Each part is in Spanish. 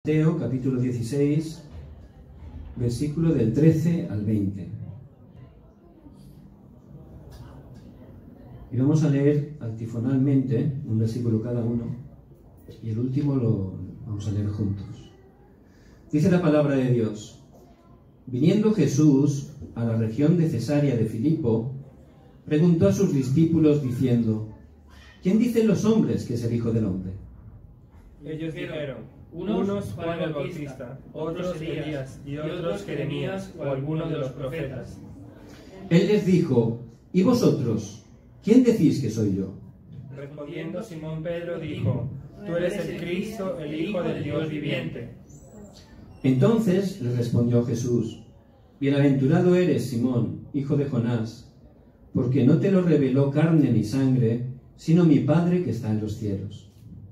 Mateo capítulo 16, versículo del 13 al 20. Y vamos a leer antifonalmente un versículo cada uno, y el último lo vamos a leer juntos. Dice la palabra de Dios: Viniendo Jesús a la región de Cesarea de Filipo, preguntó a sus discípulos diciendo: ¿Quién dicen los hombres que es el Hijo del Hombre? Ellos dijeron: unos Juan el Bautista, otros Elías, y otros Jeremías o alguno de los profetas. Él les dijo: ¿Y vosotros? ¿Quién decís que soy yo? Respondiendo Simón Pedro dijo: Tú eres el Cristo, el Hijo del Dios viviente. Entonces le respondió Jesús: Bienaventurado eres, Simón, hijo de Jonás, porque no te lo reveló carne ni sangre, sino mi Padre que está en los cielos.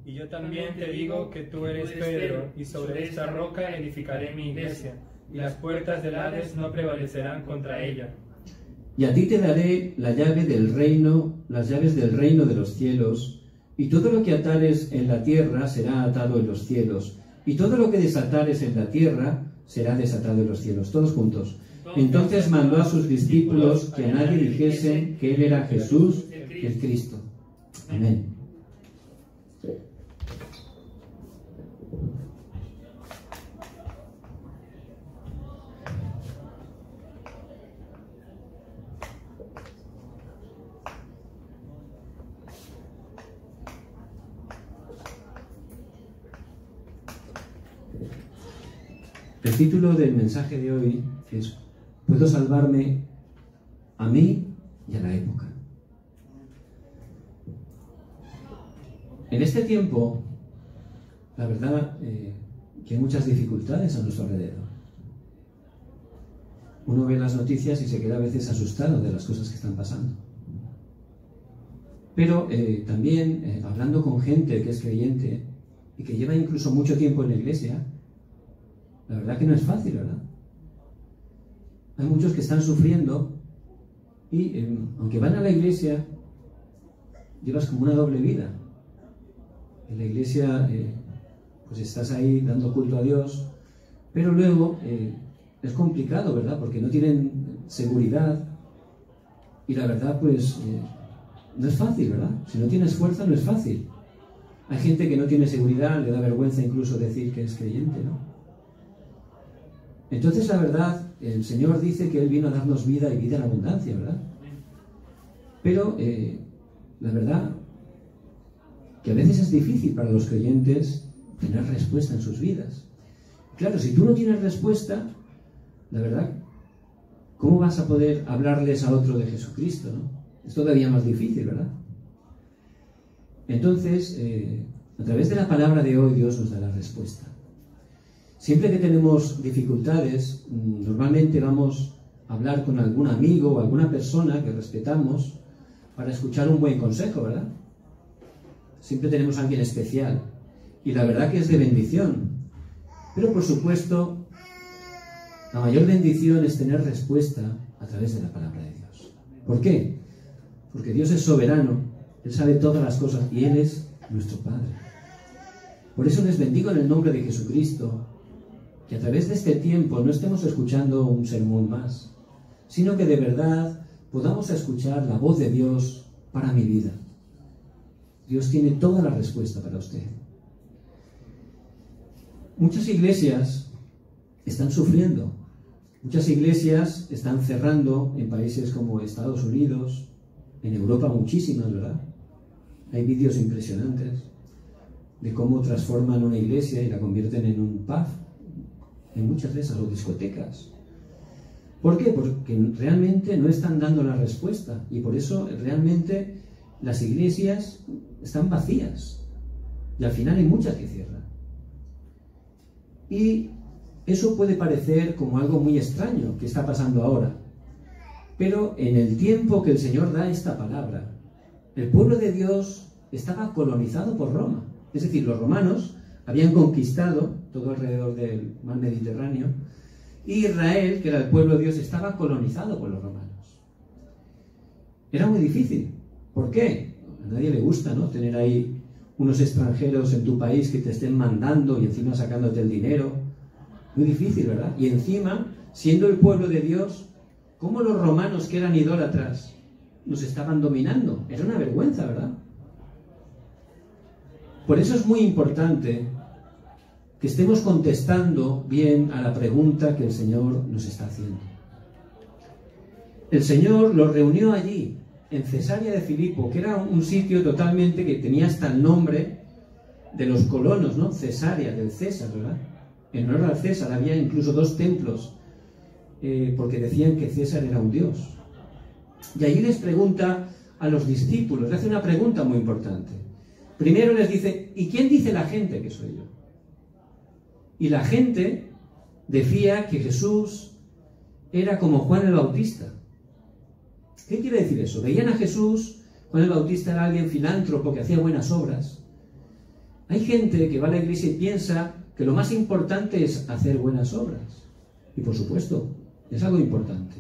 Y yo también te digo que tú eres Pedro, y sobre esta roca edificaré mi iglesia, y las puertas del Hades no prevalecerán contra ella. Y a ti te daré la llave del reino, las llaves del reino de los cielos, y todo lo que atares en la tierra será atado en los cielos, y todo lo que desatares en la tierra será desatado en los cielos. Todos juntos. Entonces mandó a sus discípulos que a nadie dijesen que él era Jesús, el Cristo. Amén. El título del mensaje de hoy es: ¿Puedo salvarme a mí y a la época? En este tiempo, la verdad que hay muchas dificultades a nuestro alrededor. Uno ve las noticias y se queda a veces asustado de las cosas que están pasando. Pero también, hablando con gente que es creyente y que lleva incluso mucho tiempo en la iglesia, la verdad que no es fácil, ¿verdad? Hay muchos que están sufriendo y, aunque van a la iglesia, llevas como una doble vida. En la iglesia, pues estás ahí dando culto a Dios, pero luego es complicado, ¿verdad? Porque no tienen seguridad y la verdad, pues, no es fácil, ¿verdad? Si no tienes fuerza, no es fácil. Hay gente que no tiene seguridad, le da vergüenza incluso decir que es creyente, ¿no? Entonces, la verdad, el Señor dice que Él vino a darnos vida y vida en abundancia, ¿verdad? Pero, la verdad, que a veces es difícil para los creyentes tener respuesta en sus vidas. Claro, si tú no tienes respuesta, la verdad, ¿cómo vas a poder hablarles a otro de Jesucristo, no? Es todavía más difícil, ¿verdad? Entonces, a través de la palabra de hoy, Dios nos da la respuesta. Siempre que tenemos dificultades, normalmente vamos a hablar con algún amigo o alguna persona que respetamos para escuchar un buen consejo, ¿verdad? Siempre tenemos a alguien especial y la verdad que es de bendición. Pero por supuesto, la mayor bendición es tener respuesta a través de la palabra de Dios. ¿Por qué? Porque Dios es soberano, Él sabe todas las cosas y Él es nuestro Padre. Por eso les bendigo en el nombre de Jesucristo, que a través de este tiempo no estemos escuchando un sermón más, sino que de verdad podamos escuchar la voz de Dios para mi vida. Dios tiene toda la respuesta para usted. Muchas iglesias están sufriendo. Muchas iglesias están cerrando en países como Estados Unidos, en Europa muchísimas, ¿verdad? Hay vídeos impresionantes de cómo transforman una iglesia y la convierten en un pub, en muchas de esas, o discotecas. ¿Por qué? Porque realmente no están dando la respuesta y por eso realmente las iglesias están vacías y al final hay muchas que cierran. Y eso puede parecer como algo muy extraño que está pasando ahora, pero en el tiempo que el Señor da esta palabra, el pueblo de Dios estaba colonizado por Roma. Es decir, los romanos habían conquistado todo alrededor del mar Mediterráneo y Israel, que era el pueblo de Dios, estaba colonizado por los romanos. Era muy difícil. ¿Por qué? A nadie le gusta, ¿no?, tener ahí unos extranjeros en tu país que te estén mandando y encima sacándote el dinero. Muy difícil, ¿verdad? Y encima, siendo el pueblo de Dios, ¿cómo los romanos que eran idólatras nos estaban dominando? Era una vergüenza, ¿verdad? Por eso es muy importante que estemos contestando bien a la pregunta que el Señor nos está haciendo. El Señor los reunió allí, en Cesarea de Filipo, que era un sitio totalmente que tenía hasta el nombre de los colonos, ¿no? Cesarea, del César, ¿verdad? En honor al César había incluso 2 templos, porque decían que César era un dios. Y allí les pregunta a los discípulos, le hace una pregunta muy importante. Primero les dice, ¿y quién dice la gente que soy yo? Y la gente decía que Jesús era como Juan el Bautista. ¿Qué quiere decir eso? Veían a Jesús, Juan el Bautista era alguien filántropo que hacía buenas obras. Hay gente que va a la iglesia y piensa que lo más importante es hacer buenas obras. Y por supuesto, es algo importante.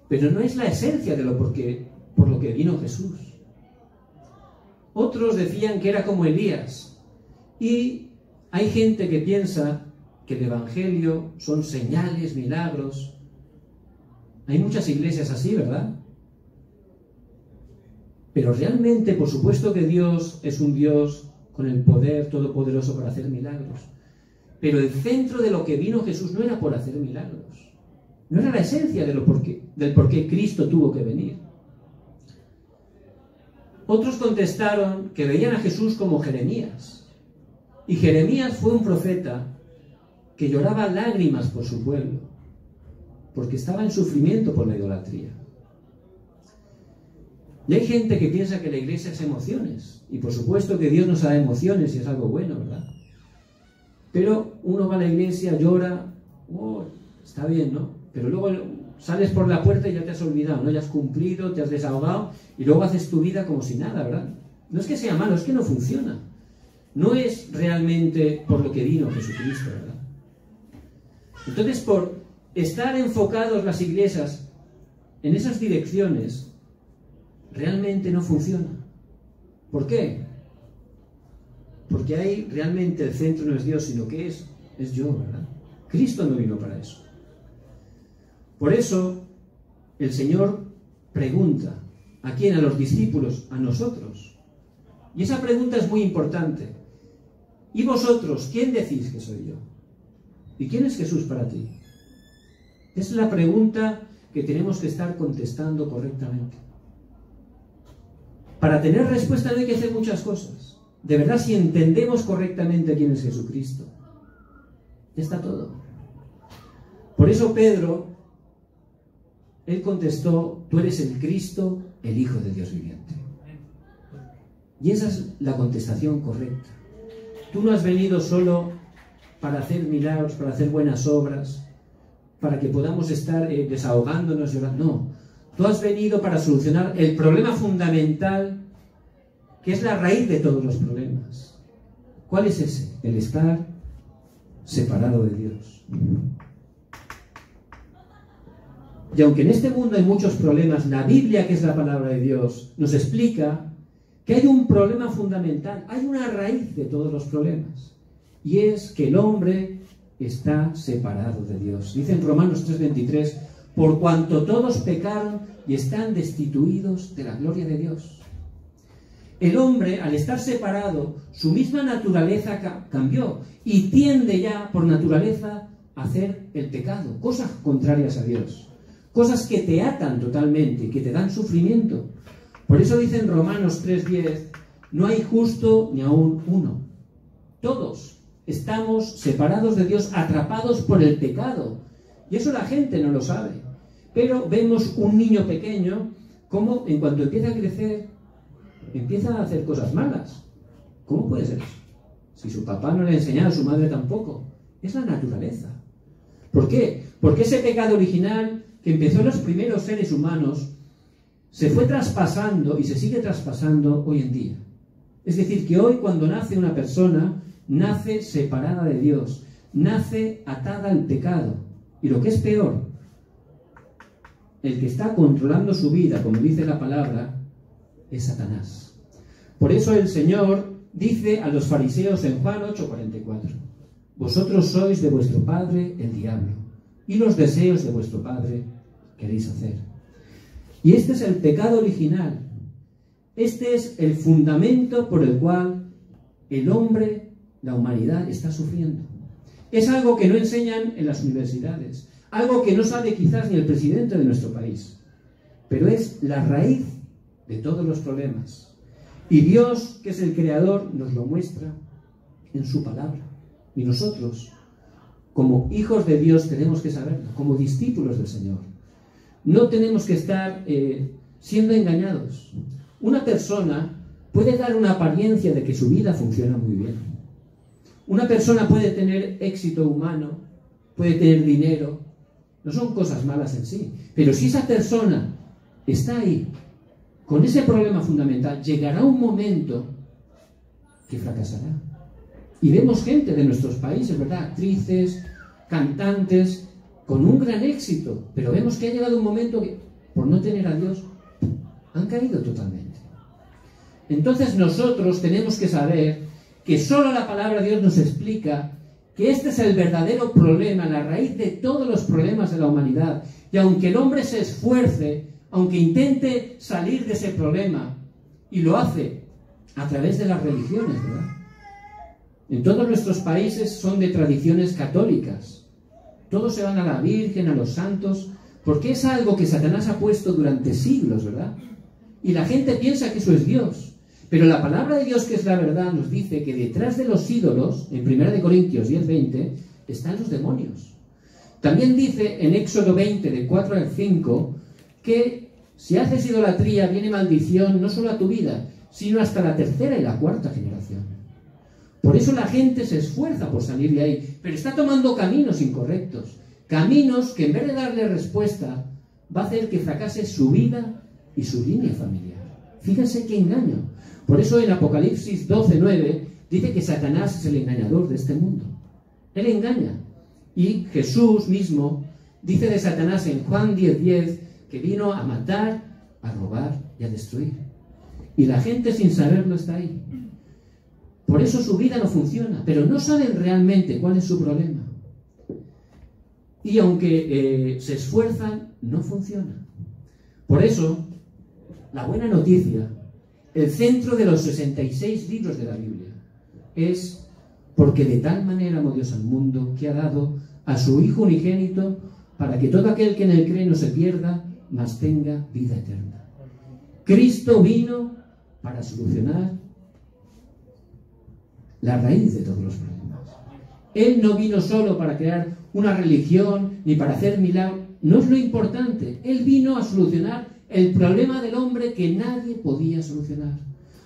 Pero no es la esencia de por lo que vino Jesús. Otros decían que era como Elías. Y hay gente que piensa que el Evangelio son señales, milagros. Hay muchas iglesias así, ¿verdad? Pero realmente, por supuesto que Dios es un Dios con el poder todopoderoso para hacer milagros. Pero el centro de lo que vino Jesús no era por hacer milagros. No era la esencia del por qué Cristo tuvo que venir. Otros contestaron que veían a Jesús como Jeremías. Y Jeremías fue un profeta que lloraba lágrimas por su pueblo, porque estaba en sufrimiento por la idolatría. Y hay gente que piensa que la iglesia es emociones, y por supuesto que Dios nos da emociones y es algo bueno, ¿verdad? Pero uno va a la iglesia, llora, oh, está bien, ¿no? Pero luego sales por la puerta y ya te has olvidado, ¿no? Ya has cumplido, te has desahogado, y luego haces tu vida como si nada, ¿verdad? No es que sea malo, es que no funciona. No es realmente por lo que vino Jesucristo, ¿verdad? Entonces, por estar enfocados las iglesias en esas direcciones, realmente no funciona. ¿Por qué? Porque ahí realmente el centro no es Dios, sino que es yo, ¿verdad? Cristo no vino para eso. Por eso, el Señor pregunta, ¿a quién? A los discípulos, a nosotros. Y esa pregunta es muy importante. ¿Y vosotros, quién decís que soy yo? ¿Y quién es Jesús para ti? Es la pregunta que tenemos que estar contestando correctamente. Para tener respuesta no hay que hacer muchas cosas. De verdad, si entendemos correctamente quién es Jesucristo, ya está todo. Por eso Pedro, él contestó, tú eres el Cristo, el Hijo de Dios viviente. Y esa es la contestación correcta. Tú no has venido solo para hacer milagros, para hacer buenas obras, para que podamos estar desahogándonos, llorando. No, tú has venido para solucionar el problema fundamental, que es la raíz de todos los problemas. ¿Cuál es ese? El estar separado de Dios. Y aunque en este mundo hay muchos problemas, la Biblia, que es la palabra de Dios, nos explica que hay un problema fundamental, hay una raíz de todos los problemas, y es que el hombre está separado de Dios. Dice en Romanos 3:23, por cuanto todos pecaron y están destituidos de la gloria de Dios. El hombre, al estar separado, su misma naturaleza cambió y tiende ya por naturaleza a hacer el pecado, cosas contrarias a Dios, cosas que te atan totalmente y que te dan sufrimiento. Por eso dice en Romanos 3:10, no hay justo ni aún uno. Todos estamos separados de Dios, atrapados por el pecado. Y eso la gente no lo sabe. Pero vemos un niño pequeño, como en cuanto empieza a crecer, empieza a hacer cosas malas. ¿Cómo puede ser eso? Si su papá no le ha enseñado, su madre tampoco. Es la naturaleza. ¿Por qué? Porque ese pecado original que empezó en los primeros seres humanos se fue traspasando y se sigue traspasando hoy en día. Es decir, que hoy cuando nace una persona, nace separada de Dios, nace atada al pecado. Y lo que es peor, el que está controlando su vida, como dice la palabra, es Satanás. Por eso el Señor dice a los fariseos en Juan 8:44: vosotros sois de vuestro padre el diablo, y los deseos de vuestro padre queréis hacer. Y este es el pecado original. Este es el fundamento por el cual el hombre, la humanidad, está sufriendo. Es algo que no enseñan en las universidades, algo que no sabe quizás ni el presidente de nuestro país, pero es la raíz de todos los problemas. Y Dios, que es el creador, nos lo muestra en su palabra. Y nosotros, como hijos de Dios, tenemos que saberlo, como discípulos del Señor. No tenemos que estar siendo engañados. Una persona puede dar una apariencia de que su vida funciona muy bien. Una persona puede tener éxito humano, puede tener dinero. No son cosas malas en sí. Pero si esa persona está ahí, con ese problema fundamental, llegará un momento que fracasará. Y vemos gente de nuestros países, ¿verdad? Actrices, cantantes, con un gran éxito. Pero vemos que ha llegado un momento que, por no tener a Dios, han caído totalmente. Entonces nosotros tenemos que saber que solo la palabra de Dios nos explica que este es el verdadero problema, la raíz de todos los problemas de la humanidad. Y aunque el hombre se esfuerce, aunque intente salir de ese problema, y lo hace a través de las religiones, ¿verdad? En todos nuestros países son de tradiciones católicas. Todos se van a la Virgen, a los santos, porque es algo que Satanás ha puesto durante siglos, ¿verdad? Y la gente piensa que eso es Dios. Pero la palabra de Dios, que es la verdad, nos dice que detrás de los ídolos, en 1 Corintios 10:20, están los demonios. También dice en Éxodo 20, de 4 al 5, que si haces idolatría viene maldición no solo a tu vida, sino hasta la tercera y la cuarta generación. Por eso la gente se esfuerza por salir de ahí, pero está tomando caminos incorrectos, caminos que en vez de darle respuesta, va a hacer que fracase su vida y su línea familiar. Fíjense qué engaño. Por eso en Apocalipsis 12:9 dice que Satanás es el engañador de este mundo. Él engaña. Y Jesús mismo dice de Satanás en Juan 10:10 que vino a matar, a robar y a destruir. Y la gente sin saberlo está ahí. Por eso su vida no funciona, pero no saben realmente cuál es su problema. Y aunque se esfuerzan, no funciona. Por eso, la buena noticia, el centro de los 66 libros de la Biblia, es porque de tal manera amó Dios al mundo que ha dado a su Hijo unigénito para que todo aquel que en él cree no se pierda, mas tenga vida eterna. Cristo vino para solucionar la raíz de todos los problemas. Él no vino solo para crear una religión ni para hacer milagros. No es lo importante. Él vino a solucionar el problema del hombre que nadie podía solucionar.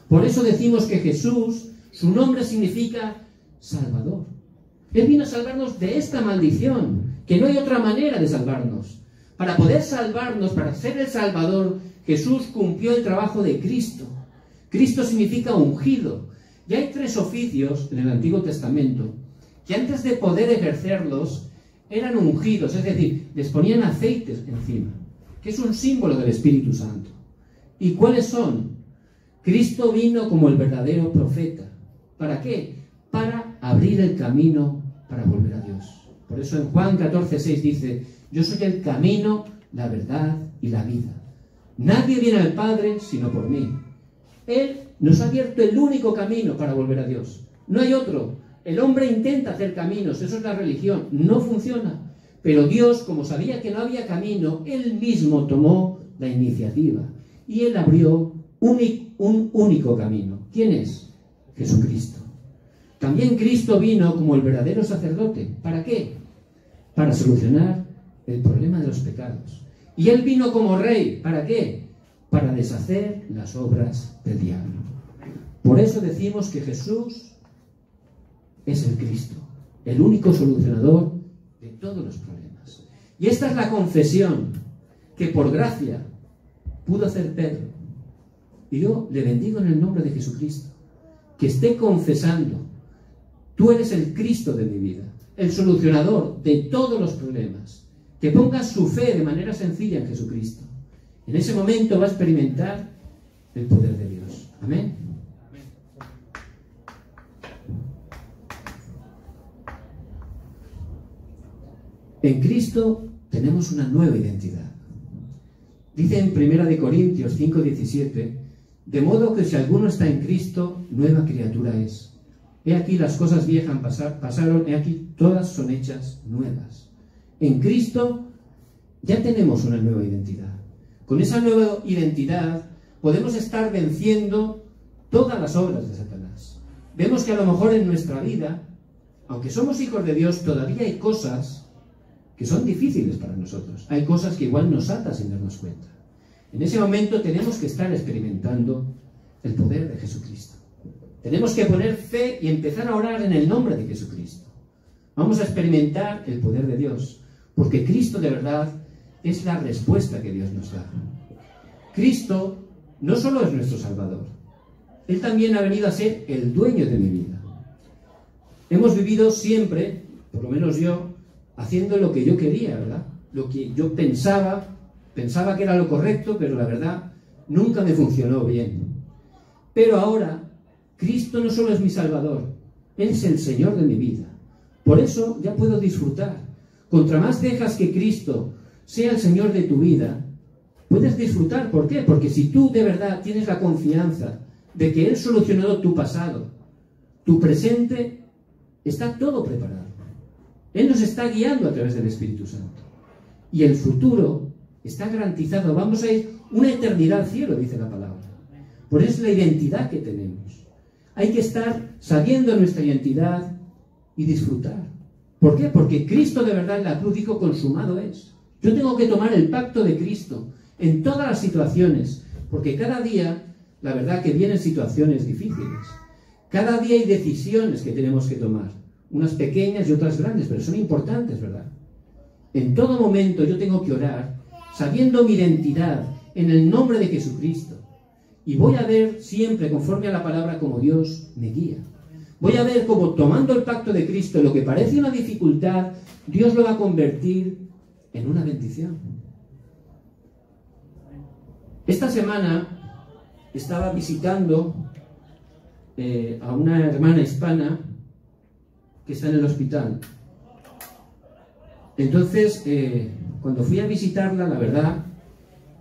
Por eso decimos que Jesús, su nombre significa Salvador. Él vino a salvarnos de esta maldición, que no hay otra manera de salvarnos. Para poder salvarnos, para ser el Salvador, Jesús cumplió el trabajo de Cristo. Cristo significa ungido. Y hay 3 oficios en el Antiguo Testamento que antes de poder ejercerlos eran ungidos, es decir, les ponían aceites encima, que es un símbolo del Espíritu Santo. ¿Y cuáles son? Cristo vino como el verdadero profeta. ¿Para qué? Para abrir el camino para volver a Dios. Por eso en Juan 14:6 dice: yo soy el camino, la verdad y la vida. Nadie viene al Padre sino por mí. Él nos ha abierto el único camino para volver a Dios. No hay otro. El hombre intenta hacer caminos, eso es la religión, no funciona. Pero Dios, como sabía que no había camino, Él mismo tomó la iniciativa. Y Él abrió un único camino. ¿Quién es? Jesucristo. También Cristo vino como el verdadero sacerdote. ¿Para qué? Para solucionar el problema de los pecados. Y Él vino como rey. ¿Para qué? Para deshacer las obras del diablo. Por eso decimos que Jesús es el Cristo, el único solucionador de todos los problemas. Y esta es la confesión que por gracia pudo hacer Pedro. Y yo le bendigo en el nombre de Jesucristo, que esté confesando: tú eres el Cristo de mi vida, el solucionador de todos los problemas. Que ponga su fe de manera sencilla en Jesucristo. En ese momento va a experimentar el poder de Dios. Amén. En Cristo tenemos una nueva identidad. Dice en 1 Corintios 5:17, de modo que si alguno está en Cristo, nueva criatura es. He aquí las cosas viejas pasaron, he aquí todas son hechas nuevas. En Cristo ya tenemos una nueva identidad. Con esa nueva identidad podemos estar venciendo todas las obras de Satanás. Vemos que a lo mejor en nuestra vida, aunque somos hijos de Dios, todavía hay cosas que son difíciles para nosotros. Hay cosas que igual nos atan sin darnos cuenta. En ese momento tenemos que estar experimentando el poder de Jesucristo. Tenemos que poner fe y empezar a orar en el nombre de Jesucristo. Vamos a experimentar el poder de Dios, porque Cristo de verdad es la respuesta que Dios nos da. Cristo no solo es nuestro Salvador, Él también ha venido a ser el dueño de mi vida. Hemos vivido siempre, por lo menos yo, haciendo lo que yo quería, ¿verdad? Lo que yo pensaba que era lo correcto, pero la verdad nunca me funcionó bien. Pero ahora, Cristo no solo es mi Salvador, Él es el Señor de mi vida. Por eso ya puedo disfrutar. Contra más dejas que Cristo sea el Señor de tu vida, puedes disfrutar. ¿Por qué? Porque si tú de verdad tienes la confianza de que Él solucionó tu pasado, tu presente, está todo preparado. Él nos está guiando a través del Espíritu Santo. Y el futuro está garantizado. Vamos a ir una eternidad al cielo, dice la palabra. Por eso es la identidad que tenemos. Hay que estar sabiendo nuestra identidad y disfrutar. ¿Por qué? Porque Cristo de verdad en la cruz dijo, consumado es. Yo tengo que tomar el pacto de Cristo en todas las situaciones, porque cada día, la verdad que vienen situaciones difíciles. Cada día hay decisiones que tenemos que tomar, unas pequeñas y otras grandes, pero son importantes, ¿verdad? En todo momento yo tengo que orar, sabiendo mi identidad en el nombre de Jesucristo. Y voy a ver siempre, conforme a la palabra, como Dios me guía. Voy a ver cómo tomando el pacto de Cristo, lo que parece una dificultad, Dios lo va a convertir en una bendición. Esta semana estaba visitando a una hermana hispana que está en el hospital. Entonces, cuando fui a visitarla, la verdad,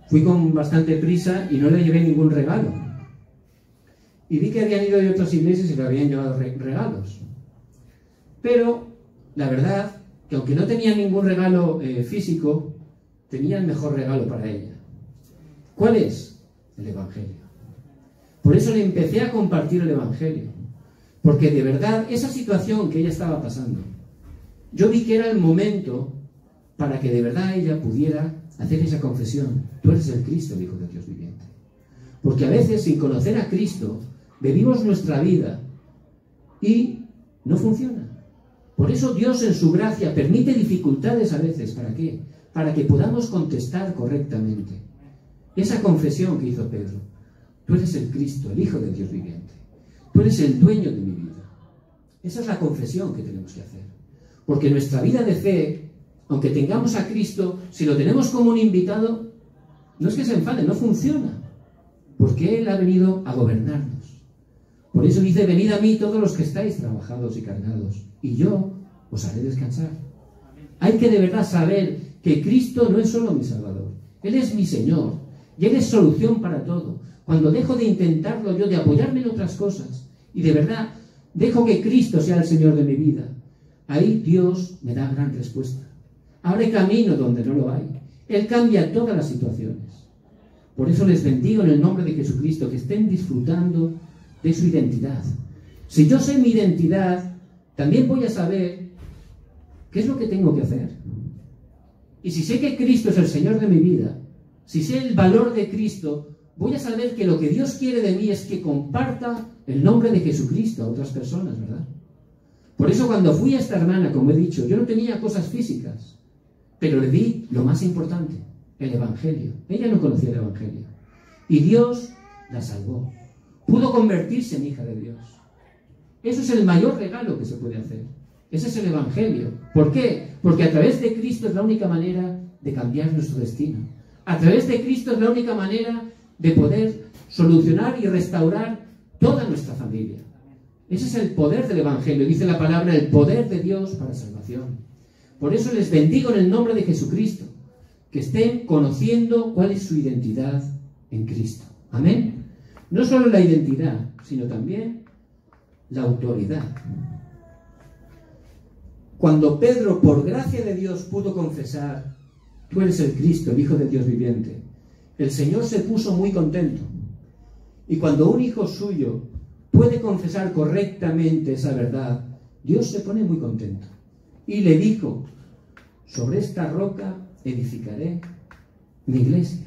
fui con bastante prisa y no le llevé ningún regalo. Y vi que habían ido de otras iglesias y le habían llevado regalos. Pero, la verdad, que aunque no tenía ningún regalo físico, tenía el mejor regalo para ella. ¿Cuál es? El Evangelio. Por eso le empecé a compartir el Evangelio. Porque de verdad, esa situación que ella estaba pasando, yo vi que era el momento para que de verdad ella pudiera hacer esa confesión. Tú eres el Cristo, el Hijo de Dios viviente. Porque a veces, sin conocer a Cristo, vivimos nuestra vida y no funciona. Por eso Dios en su gracia permite dificultades a veces. ¿Para qué? Para que podamos contestar correctamente. Esa confesión que hizo Pedro. Tú eres el Cristo, el Hijo de Dios viviente. Tú eres el dueño de mi vida. Esa es la confesión que tenemos que hacer. Porque nuestra vida de fe, aunque tengamos a Cristo, si lo tenemos como un invitado, no es que se enfade, no funciona. Porque Él ha venido a gobernarnos. Por eso dice, venid a mí todos los que estáis trabajados y cargados, y yo os haré descansar. Hay que de verdad saber que Cristo no es solo mi Salvador. Él es mi Señor. Y Él es solución para todo. Cuando dejo de intentarlo yo, de apoyarme en otras cosas, y de verdad dejo que Cristo sea el Señor de mi vida, ahí Dios me da gran respuesta. Abre camino donde no lo hay. Él cambia todas las situaciones. Por eso les bendigo en el nombre de Jesucristo, que estén disfrutando de su identidad. Si yo sé mi identidad, también voy a saber qué es lo que tengo que hacer. Y si sé que Cristo es el Señor de mi vida, si sé el valor de Cristo, voy a saber que lo que Dios quiere de mí es que comparta el nombre de Jesucristo a otras personas, ¿verdad? Por eso cuando fui a esta hermana, como he dicho, yo no tenía cosas físicas, pero le di lo más importante, el Evangelio. Ella no conocía el Evangelio. Y Dios la salvó. Pudo convertirse en hija de Dios. Eso es el mayor regalo que se puede hacer. Ese es el Evangelio. ¿Por qué? Porque a través de Cristo es la única manera de cambiar nuestro destino. A través de Cristo es la única manera de poder solucionar y restaurar toda nuestra familia. Ese es el poder del Evangelio. Dice la palabra, el poder de Dios para salvación. Por eso les bendigo en el nombre de Jesucristo, que estén conociendo cuál es su identidad en Cristo. Amén. No solo la identidad, sino también la autoridad. Cuando Pedro, por gracia de Dios, pudo confesar: tú eres el Cristo, el Hijo de Dios viviente, el Señor se puso muy contento. Y cuando un hijo suyo puede confesar correctamente esa verdad, Dios se pone muy contento. Y le dijo: sobre esta roca edificaré mi iglesia.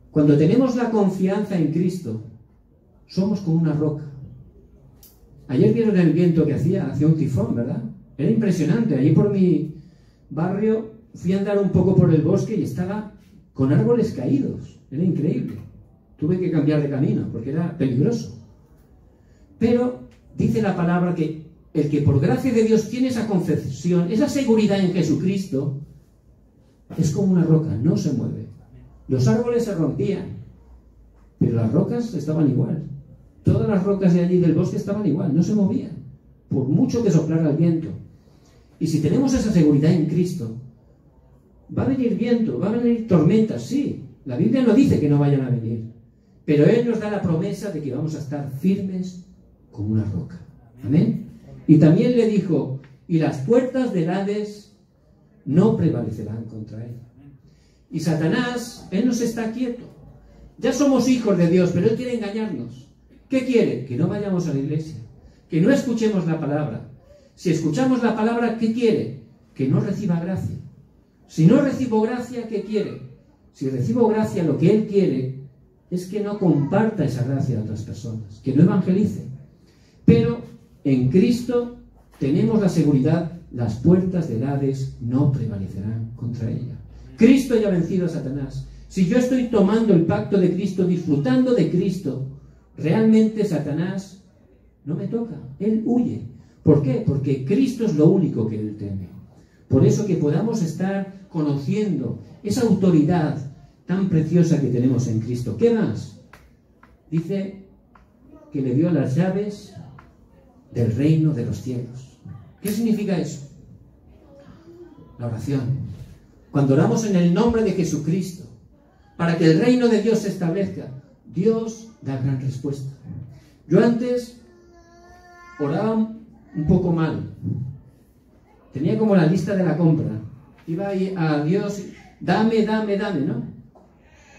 Cuando tenemos la confianza en Cristo, somos como una roca. Ayer vieron el viento que hacía un tifón, ¿verdad? Era impresionante. Allí por mi barrio fui a andar un poco por el bosque y estaba con árboles caídos. Era increíble. Tuve que cambiar de camino porque era peligroso. Pero dice la palabra que el que por gracia de Dios tiene esa confesión, esa seguridad en Jesucristo, es como una roca, no se mueve. Los árboles se rompían, pero las rocas estaban igual. Todas las rocas de allí del bosque estaban igual, no se movían, por mucho que soplara el viento. Y si tenemos esa seguridad en Cristo, va a venir viento, va a venir tormentas, sí. La Biblia no dice que no vayan a venir, pero Él nos da la promesa de que vamos a estar firmes como una roca. Amén. Y también le dijo: y las puertas del Hades no prevalecerán contra él. Y Satanás, él no se está quieto. Ya somos hijos de Dios, pero él quiere engañarnos. ¿Qué quiere? Que no vayamos a la iglesia, que no escuchemos la palabra. Si escuchamos la palabra, ¿qué quiere? Que no reciba gracia. Si no recibo gracia, ¿qué quiere? Si recibo gracia, lo que él quiere es que no comparta esa gracia a otras personas, que no evangelice. Pero en Cristo tenemos la seguridad: las puertas del Hades no prevalecerán contra ella. Cristo ya ha vencido a Satanás. Si yo estoy tomando el pacto de Cristo, disfrutando de Cristo, realmente Satanás no me toca, él huye. ¿Por qué? Porque Cristo es lo único que él teme. Por eso que podamos estar conociendo esa autoridad tan preciosa que tenemos en Cristo. ¿Qué más? Dice que le dio las llaves del reino de los cielos. ¿Qué significa eso? La oración. Cuando oramos en el nombre de Jesucristo, para que el reino de Dios se establezca, Dios da gran respuesta. Yo antes oraba un poco mal. Tenía como la lista de la compra. Iba a Dios: dame, dame, dame, ¿no?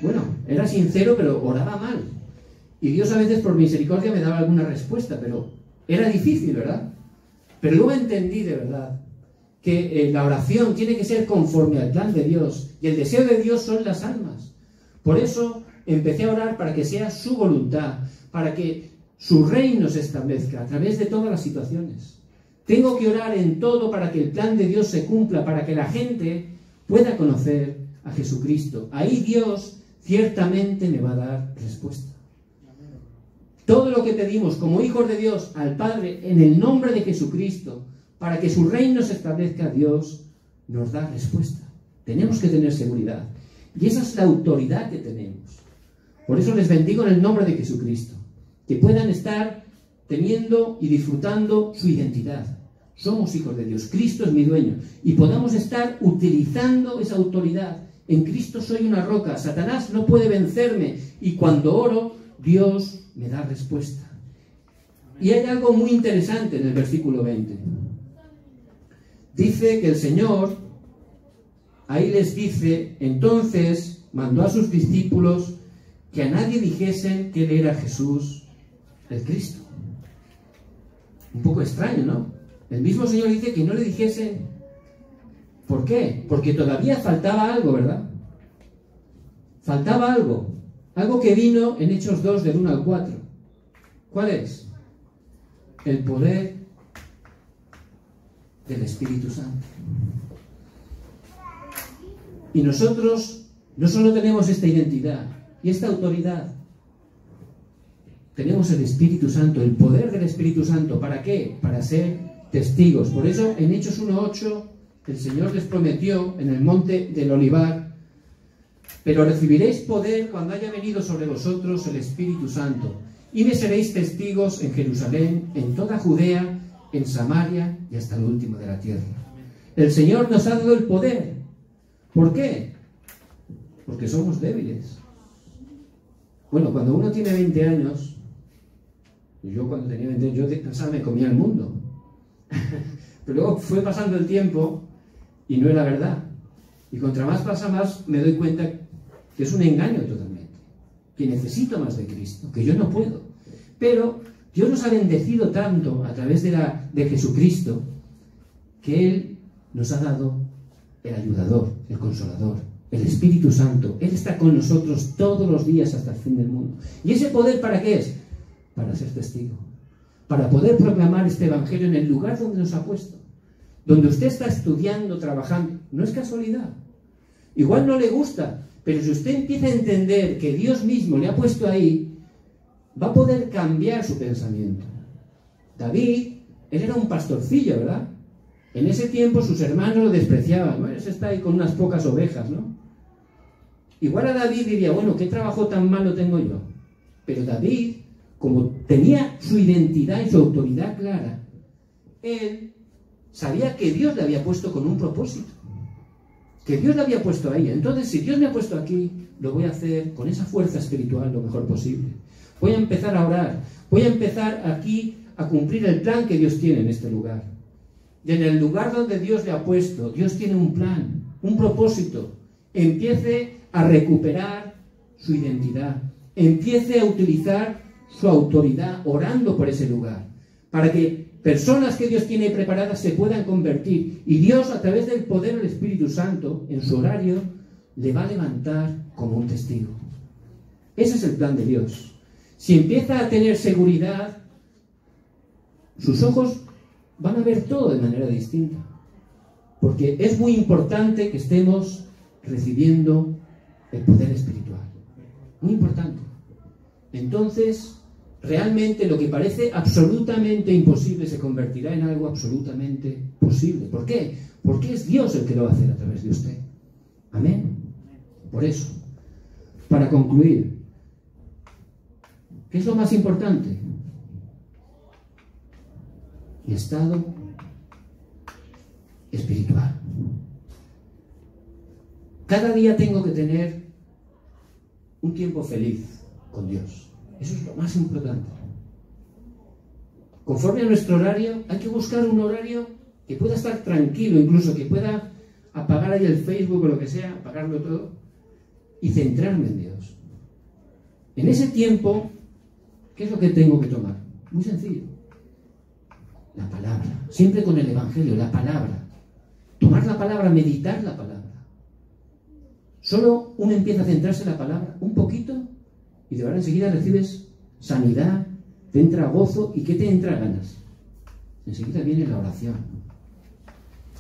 Bueno, era sincero, pero oraba mal. Y Dios a veces por misericordia me daba alguna respuesta, pero era difícil, ¿verdad? Pero luego entendí de verdad que la oración tiene que ser conforme al plan de Dios, y el deseo de Dios son las almas. Por eso empecé a orar para que sea su voluntad, para que su reino se establezca a través de todas las situaciones. Tengo que orar en todo para que el plan de Dios se cumpla, para que la gente pueda conocer a Jesucristo. Ahí Dios ciertamente me va a dar respuesta. Todo lo que pedimos como hijos de Dios al Padre en el nombre de Jesucristo, para que su reino se establezca, Dios nos da respuesta. Tenemos que tener seguridad. Y esa es la autoridad que tenemos. Por eso les bendigo en el nombre de Jesucristo. Que puedan estar teniendo y disfrutando su identidad. Somos hijos de Dios. Cristo es mi dueño. Y podamos estar utilizando esa autoridad. En Cristo soy una roca. Satanás no puede vencerme. Y cuando oro, Dios me da respuesta. Y hay algo muy interesante en el versículo 20. Dice que el Señor, ahí les dice: entonces mandó a sus discípulos que a nadie dijesen que él era Jesús el Cristo. Un poco extraño, ¿no? El mismo Señor dice que no le dijesen. ¿Por qué? Porque todavía faltaba algo, ¿verdad? Faltaba algo. Algo que vino en Hechos 2 del 1 al 4. ¿Cuál es? El poder del Espíritu Santo. Y nosotros no solo tenemos esta identidad y esta autoridad, tenemos el Espíritu Santo, el poder del Espíritu Santo. ¿Para qué? Para ser testigos. Por eso en Hechos 1:8 el Señor les prometió en el monte del Olivar: pero recibiréis poder cuando haya venido sobre vosotros el Espíritu Santo, y me seréis testigos en Jerusalén, en toda Judea, en Samaria y hasta lo último de la tierra. El Señor nos ha dado el poder. ¿Por qué? Porque somos débiles. Bueno, cuando uno tiene 20 años, yo cuando tenía 20 años, yo pensaba me comía el mundo. Pero luego fue pasando el tiempo y no era verdad. Y contra más pasa más, me doy cuenta que es un engaño totalmente. Que necesito más de Cristo, que yo no puedo. Pero Dios nos ha bendecido tanto a través de Jesucristo, que Él nos ha dado el ayudador, el consolador, el Espíritu Santo. Él está con nosotros todos los días hasta el fin del mundo. ¿Y ese poder para qué es? Para ser testigo. Para poder proclamar este Evangelio en el lugar donde nos ha puesto. Donde usted está estudiando, trabajando. No es casualidad. Igual no le gusta, pero si usted empieza a entender que Dios mismo le ha puesto ahí, va a poder cambiar su pensamiento. David, él era un pastorcillo, ¿verdad? En ese tiempo sus hermanos lo despreciaban. Bueno, ese está ahí con unas pocas ovejas, ¿no? Igual a David diría, bueno, ¿qué trabajo tan malo tengo yo? Pero David, como tenía su identidad y su autoridad clara, él sabía que Dios le había puesto con un propósito. Que Dios le había puesto ahí. Entonces, si Dios me ha puesto aquí, lo voy a hacer con esa fuerza espiritual lo mejor posible. Voy a empezar a orar. Voy a empezar aquí a cumplir el plan que Dios tiene en este lugar. Y en el lugar donde Dios le ha puesto, Dios tiene un plan, un propósito. Empiece a recuperar su identidad. Empiece a utilizar su autoridad orando por ese lugar. Para que personas que Dios tiene preparadas se puedan convertir. Y Dios, a través del poder del Espíritu Santo, en su horario, le va a levantar como un testigo. Ese es el plan de Dios. Si empieza a tener seguridad, sus ojos van a ver todo de manera distinta. Porque es muy importante que estemos recibiendo el poder espiritual. Muy importante. Entonces, realmente lo que parece absolutamente imposible se convertirá en algo absolutamente posible. ¿Por qué? Porque es Dios el que lo va a hacer a través de usted. Amén. Por eso, para concluir, ¿qué es lo más importante? Mi estado espiritual. Cada día tengo que tener un tiempo feliz con Dios. Eso es lo más importante. Conforme a nuestro horario, hay que buscar un horario que pueda estar tranquilo, incluso que pueda apagar ahí el Facebook o lo que sea, apagarlo todo, y centrarme en Dios. En ese tiempo, ¿qué es lo que tengo que tomar? Muy sencillo. La palabra. Siempre con el Evangelio, la palabra. Tomar la palabra, meditar la palabra. Solo uno empieza a centrarse en la palabra un poquito y de verdad enseguida recibes sanidad, te entra gozo. ¿Y qué te entra ganas? Enseguida viene la oración.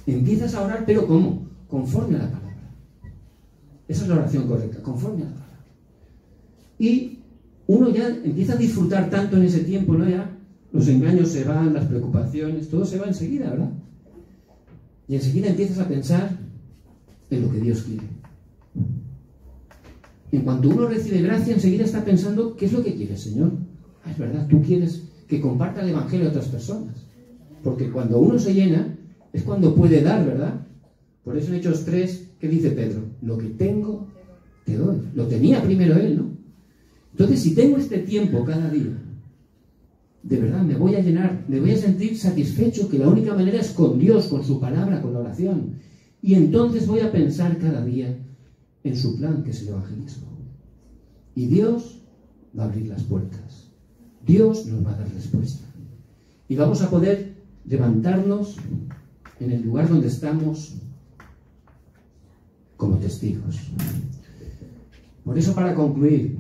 Empiezas a orar, pero ¿cómo? Conforme a la palabra. Esa es la oración correcta, conforme a la palabra. Y uno ya empieza a disfrutar tanto en ese tiempo, ¿no? Ya los engaños se van, las preocupaciones, todo se va enseguida, ¿verdad? Y enseguida empiezas a pensar en lo que Dios quiere. En cuanto uno recibe gracia, enseguida está pensando, ¿qué es lo que quieres, Señor? Ah, es verdad, tú quieres que comparta el Evangelio a otras personas. Porque cuando uno se llena, es cuando puede dar, ¿verdad? Por eso en Hechos 3, ¿qué dice Pedro? Lo que tengo, te doy. Lo tenía primero él, ¿no? Entonces, si tengo este tiempo cada día, de verdad me voy a llenar, me voy a sentir satisfecho, que la única manera es con Dios, con su palabra, con la oración. Y entonces voy a pensar cada día en su plan, que es el evangelismo. Y Dios va a abrir las puertas. Dios nos va a dar respuesta. Y vamos a poder levantarnos en el lugar donde estamos como testigos. Por eso, para concluir,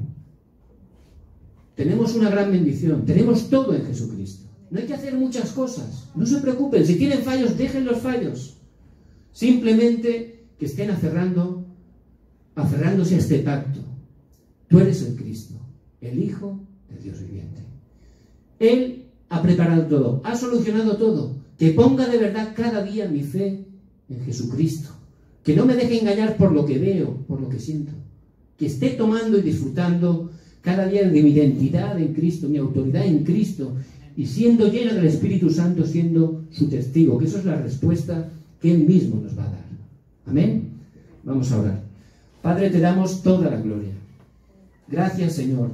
tenemos una gran bendición. Tenemos todo en Jesucristo. No hay que hacer muchas cosas. No se preocupen. Si tienen fallos, dejen los fallos. Simplemente que estén aferrándose a este pacto. Tú eres el Cristo, el Hijo de Dios viviente. Él ha preparado todo, ha solucionado todo. Que ponga de verdad cada día mi fe en Jesucristo. Que no me deje engañar por lo que veo, por lo que siento. Que esté tomando y disfrutando cada día de mi identidad en Cristo, mi autoridad en Cristo, y siendo lleno del Espíritu Santo, siendo su testigo. Que eso es la respuesta que Él mismo nos va a dar. Amén. Vamos a orar. Padre, te damos toda la gloria. Gracias, Señor,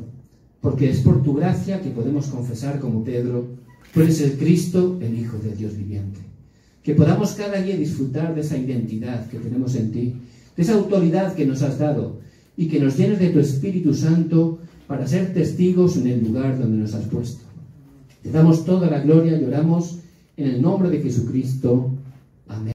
porque es por tu gracia que podemos confesar como Pedro: tú eres el Cristo, el Hijo de Dios viviente. Que podamos cada día disfrutar de esa identidad que tenemos en ti, de esa autoridad que nos has dado, y que nos llenes de tu Espíritu Santo para ser testigos en el lugar donde nos has puesto. Te damos toda la gloria y oramos en el nombre de Jesucristo. Amén.